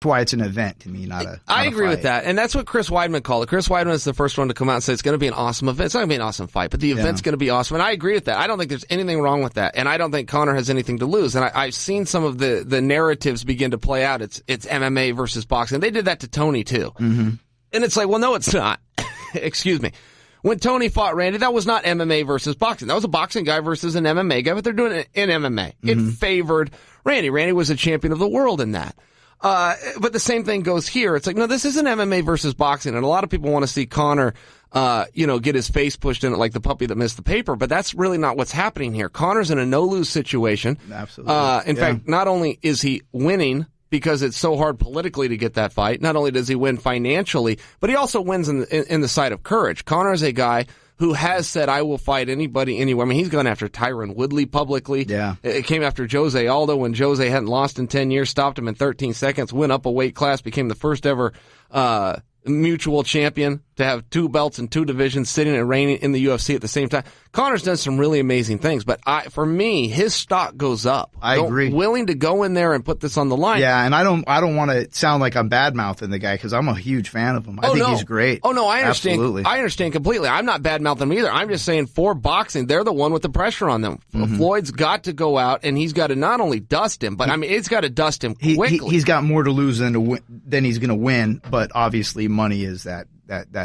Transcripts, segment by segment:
why it's an event to me, not a I not a agree fight. with that, and that's what Chris Weidman called it. Chris Weidman is the first one to come out and say it's going to be an awesome event. It's not going to be an awesome fight, but the event's going to be awesome, and I agree with that. I don't think there's anything wrong with that, and I don't think Conor has anything to lose. And I've seen some of the narratives begin to play out. It's MMA versus boxing. They did that to Tony too, and it's like, well, no, it's not. Excuse me. When Tony fought Randy, that was not MMA versus boxing. That was a boxing guy versus an MMA guy, but they're doing it in MMA. It favored Randy. Randy was a champion of the world in that. But the same thing goes here. It's like, no, this isn't MMA versus boxing. And a lot of people want to see Conor, get his face pushed in it like the puppy that missed the paper. But that's really not what's happening here. Conor's in a no-lose situation. Absolutely. In fact, not only is he winning because it's so hard politically to get that fight, not only does he win financially, but he also wins in the side of courage. Conor is a guy who has said, I will fight anybody, anywhere. I mean, he's gone after Tyron Woodley publicly. Yeah. It came after Jose Aldo when Jose hadn't lost in 10 years, stopped him in 13 seconds, went up a weight class, became the first ever mutual champion to have 2 belts and 2 divisions, sitting and reigning in the UFC at the same time. Conor's done some really amazing things, but for me, his stock goes up. I agree. Willing to go in there and put this on the line. Yeah, and I don't want to sound like I'm bad-mouthing the guy because I'm a huge fan of him. I think he's great. Oh, no, I understand. Absolutely. I understand completely. I'm not bad-mouthing him either. I'm just saying for boxing, they're the one with the pressure on them. Floyd's got to go out, and he's got to not only dust him, but it's got to dust him quickly. He's got more to lose than he's going to win, but obviously money is that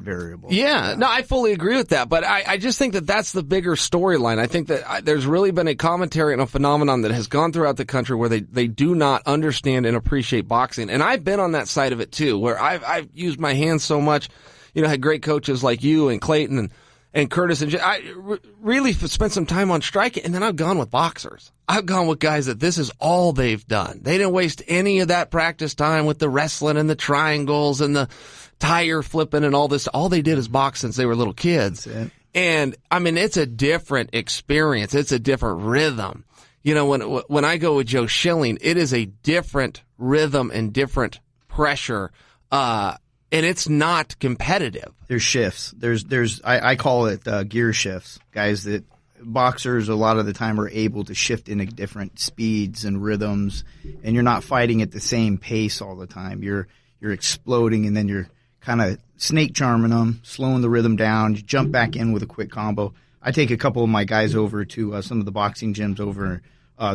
variable. Yeah, no, I fully agree with that, but I just think that that's the bigger storyline. I think that there's really been a commentary and a phenomenon that has gone throughout the country where they do not understand and appreciate boxing, and I've been on that side of it too, where I've used my hands so much, had great coaches like you and Clayton and Curtis, and I really spent some time on striking, and then I've gone with boxers. I've gone with guys that this is all they've done. They didn't waste any of that practice time with the wrestling and the triangles and the tire flipping and all this. All they did is box since they were little kids. That's it. And, I mean, it's a different experience. It's a different rhythm. When I go with Joe Schilling, it is a different rhythm and different pressure, and it's not competitive. There's shifts. I call it gear shifts. Guys that boxers a lot of the time are able to shift into different speeds and rhythms, and you're not fighting at the same pace all the time. You're exploding, and then you're kind of snake charming them, slowing the rhythm down. You jump back in with a quick combo. I take a couple of my guys over to some of the boxing gyms over.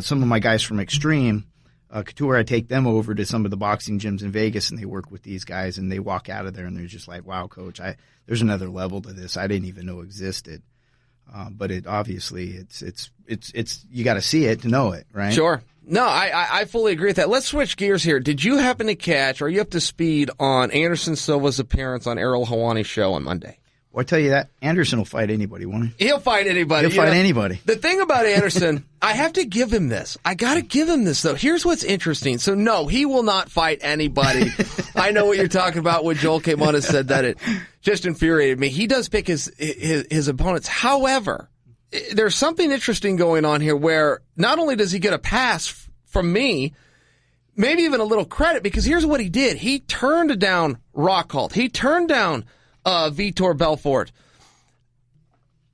Some of my guys from Extreme Couture, I take them over to some of the boxing gyms in Vegas, and they work with these guys, and they walk out of there, and they're just like, wow, coach, there's another level to this I didn't even know existed. But it obviously it's you got to see it to know it, right? Sure. No, I fully agree with that. Let's switch gears here. Did you happen to catch, or are you up to speed on Anderson Silva's appearance on Errol Hawani's show on Monday? Well, I tell you that Anderson will fight anybody, won't he? He'll fight anybody. He'll fight anybody. The thing about Anderson, I have to give him this. I got to give him this, though. Here's what's interesting. So, no, he will not fight anybody. I know what you're talking about when Joel came on and said that. It just infuriated me. He does pick his opponents. However, there's something interesting going on here where not only does he get a pass from me, maybe even a little credit, because here's what he did. He turned down Rockhold. He turned down Vitor Belfort.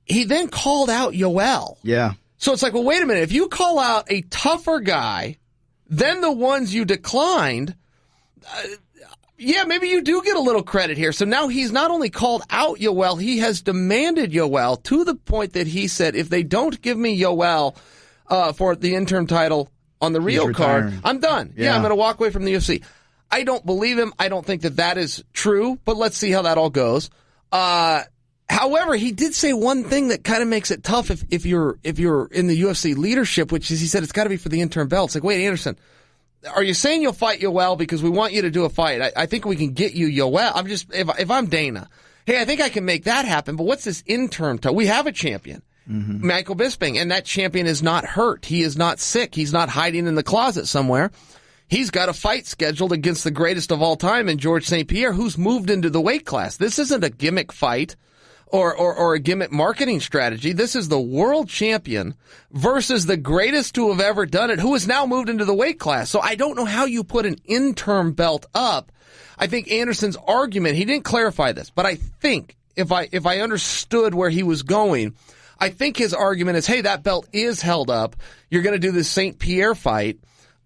He then called out Yoel. Yeah. So it's like, well, wait a minute. If you call out a tougher guy than the ones you declined, maybe you do get a little credit here. So now he's not only called out Yoel, he has demanded Yoel to the point that he said, if they don't give me Yoel for the interim title on the Rio card, I'm done. Yeah, I'm going to walk away from the UFC. I don't believe him. I don't think that is true, but let's see how that all goes. However, he did say one thing that kind of makes it tough if you're in the UFC leadership, which is he said it's got to be for the interim belt. It's like, wait, Anderson, are you saying you'll fight Yoel because we want you to do a fight? I think we can get you Yoel. I'm just, if I'm Dana, hey, I think I can make that happen, but what's this interim title? We have a champion. Michael Bisping, and that champion is not hurt. He is not sick. He's not hiding in the closet somewhere. He's got a fight scheduled against the greatest of all time in George St. Pierre, who's moved into the weight class. This isn't a gimmick fight or a gimmick marketing strategy. This is the world champion versus the greatest to have ever done it, who has now moved into the weight class. So I don't know how you put an interim belt up. I think Anderson's argument, he didn't clarify this, but I think if I understood where he was going, I think his argument is, hey, that belt is held up. You're going to do this St. Pierre fight.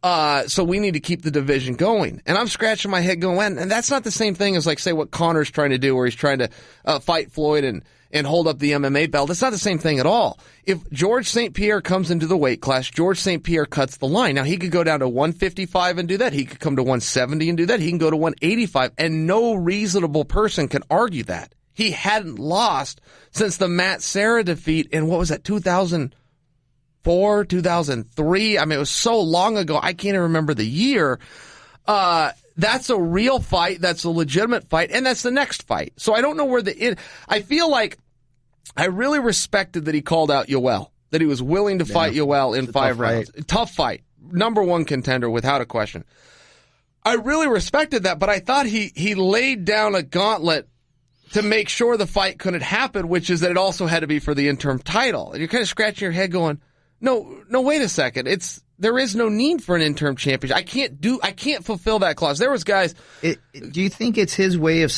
So we need to keep the division going. And I'm scratching my head going, and that's not the same thing as, like, say, what Conor's trying to do, where he's trying to fight Floyd and hold up the MMA belt. It's not the same thing at all. If George St. Pierre comes into the weight class, George St. Pierre cuts the line. Now, he could go down to 155 and do that. He could come to 170 and do that. He can go to 185, and no reasonable person can argue that. He hadn't lost since the Matt Serra defeat in, what was that, 2004, 2003? I mean, it was so long ago, I can't even remember the year. That's a real fight. That's a legitimate fight. And that's the next fight. So I don't know where I feel like I really respected that he called out Yoel, that he was willing to fight Yoel in 5 rounds. Tough fight. Number 1 contender without a question. I really respected that, but I thought he laid down a gauntlet to make sure the fight couldn't happen, which is that it also had to be for the interim title. And you're kind of scratching your head going, no, wait a second. There is no need for an interim championship. I can't fulfill that clause. There was guys. Do you think it's his way of,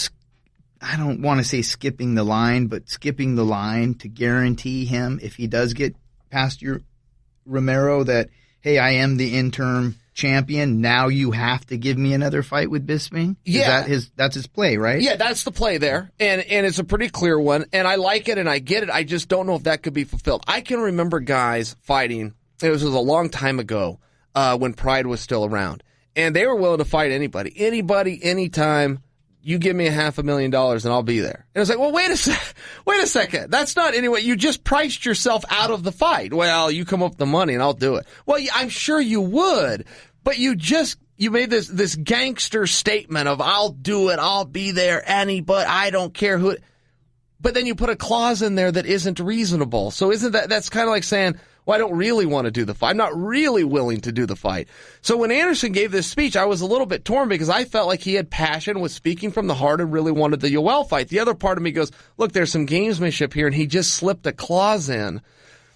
I don't want to say skipping the line, but skipping the line to guarantee him, if he does get past your Romero, that, hey, I am the interim champion, now you have to give me another fight with Bisping? Yeah. That's his play, right? Yeah, that's the play there. And it's a pretty clear one. And I like it and I get it. I just don't know if that could be fulfilled. I can remember guys fighting. It was a long time ago when Pride was still around. And they were willing to fight anybody, anytime. You give me $500,000 and I'll be there. And it's like, well, wait a second. That's not anyway. You just priced yourself out of the fight. Well, you come up with the money and I'll do it. Well, I'm sure you would, but you made this gangster statement of, I'll do it. I'll be there. But I don't care who. But then you put a clause in there that isn't reasonable. So that's kind of like saying, well, I don't really want to do the fight. I'm not really willing to do the fight. So when Anderson gave this speech, I was a little bit torn because I felt like he had passion, was speaking from the heart, and really wanted the Yoel fight. The other part of me goes, look, there's some gamesmanship here, and he just slipped a clause in.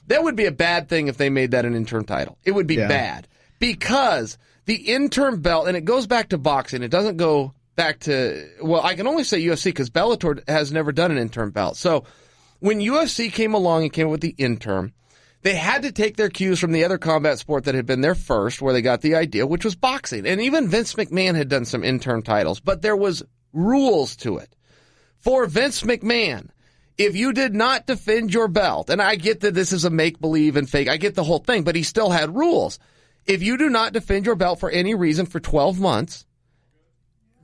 That would be a bad thing if they made that an interim title. It would be bad because the interim belt, and it goes back to boxing. It doesn't go back to, well, I can only say UFC because Bellator has never done an interim belt. So when UFC came along and came up with the interim, they had to take their cues from the other combat sport that had been there first, where they got the idea, which was boxing. And even Vince McMahon had done some interim titles, but there was rules to it. For Vince McMahon, if you did not defend your belt, and I get that this is a make-believe and fake, I get the whole thing, but he still had rules. If you do not defend your belt for any reason for 12 months,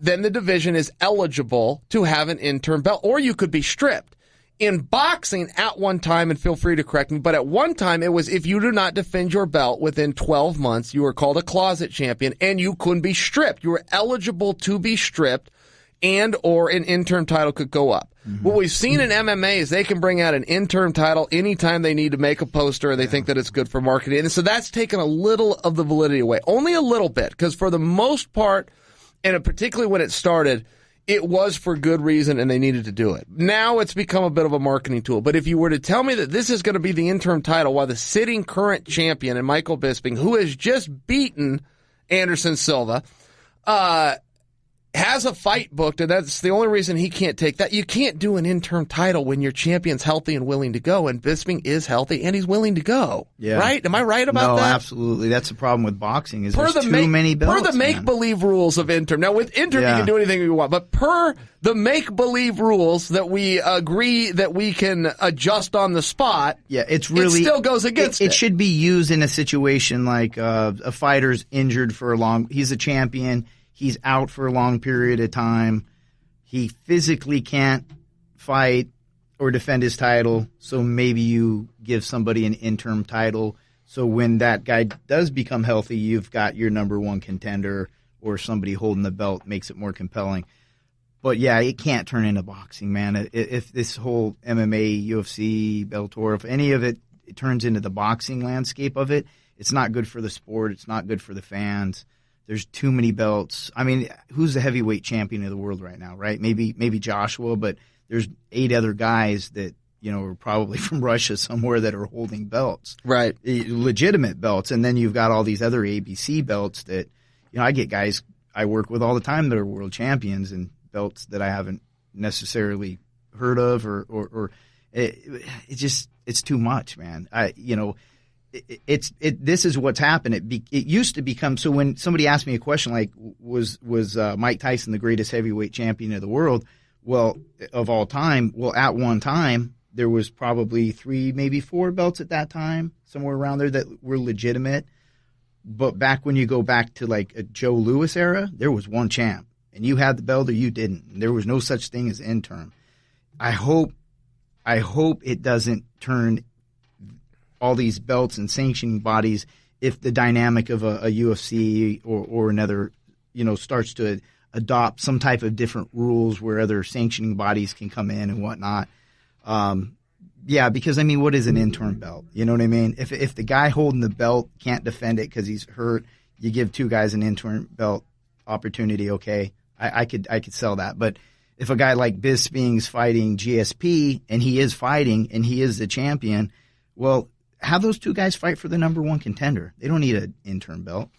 then the division is eligible to have an interim belt, or you could be stripped. In boxing, at one time, and feel free to correct me, but at one time it was if you do not defend your belt within 12 months, you were called a closet champion, and you couldn't be stripped. You were eligible to be stripped, and or an interim title could go up. Mm-hmm. What we've seen in MMA is they can bring out an interim title anytime they need to make a poster and they think that it's good for marketing. And so that's taken a little of the validity away. Only a little bit, because for the most part, and particularly when it started, it was for good reason, and they needed to do it. Now it's become a bit of a marketing tool. But if you were to tell me that this is going to be the interim title while the sitting current champion, and Michael Bisping, who has just beaten Anderson Silva, has a fight booked, and that's the only reason he can't take that. You can't do an interim title when your champion's healthy and willing to go, and Bisping is healthy and he's willing to go. Yeah. Right? Am I right about that? No, absolutely. That's the problem with boxing, is there's too many belts. Per the make-believe rules of interim. Now, with interim, you can do anything you want, but per the make-believe rules that we agree that we can adjust on the spot, it still goes against it. It should be used in a situation like a fighter's injured for he's a champion, he's out for a long period of time. He physically can't fight or defend his title, so maybe you give somebody an interim title. So when that guy does become healthy, you've got your number one contender, or somebody holding the belt makes it more compelling. But yeah, it can't turn into boxing, man. If this whole MMA, UFC, Bellator, if any of it turns into the boxing landscape of it, it's not good for the sport. It's not good for the fans. There's too many belts. I mean, who's the heavyweight champion of the world right now, right? Maybe Joshua, but there's 8 other guys that, are probably from Russia somewhere that are holding belts. Right. Legitimate belts. And then you've got all these other ABC belts that, I get guys I work with all the time that are world champions and belts that I haven't necessarily heard of, or it's too much, man. this is what's happened. It used to become, so when somebody asked me a question like, was Mike Tyson the greatest heavyweight champion of the world? Well, of all time. Well, at one time, there was probably 3, maybe 4 belts at that time, somewhere around there that were legitimate. But back when you go back to like a Joe Louis era, there was one champ, and you had the belt or you didn't. There was no such thing as interim. I hope it doesn't turn all these belts and sanctioning bodies, if the dynamic of a UFC or another, starts to adopt some type of different rules where other sanctioning bodies can come in and whatnot. Yeah, because what is an interim belt? You know what I mean? If the guy holding the belt can't defend it because he's hurt, you give 2 guys an interim belt opportunity. Okay, I could sell that. But if a guy like Bisping's fighting GSP and he is fighting and he is the champion, well, have those 2 guys fight for the number 1 contender. They don't need an interim belt.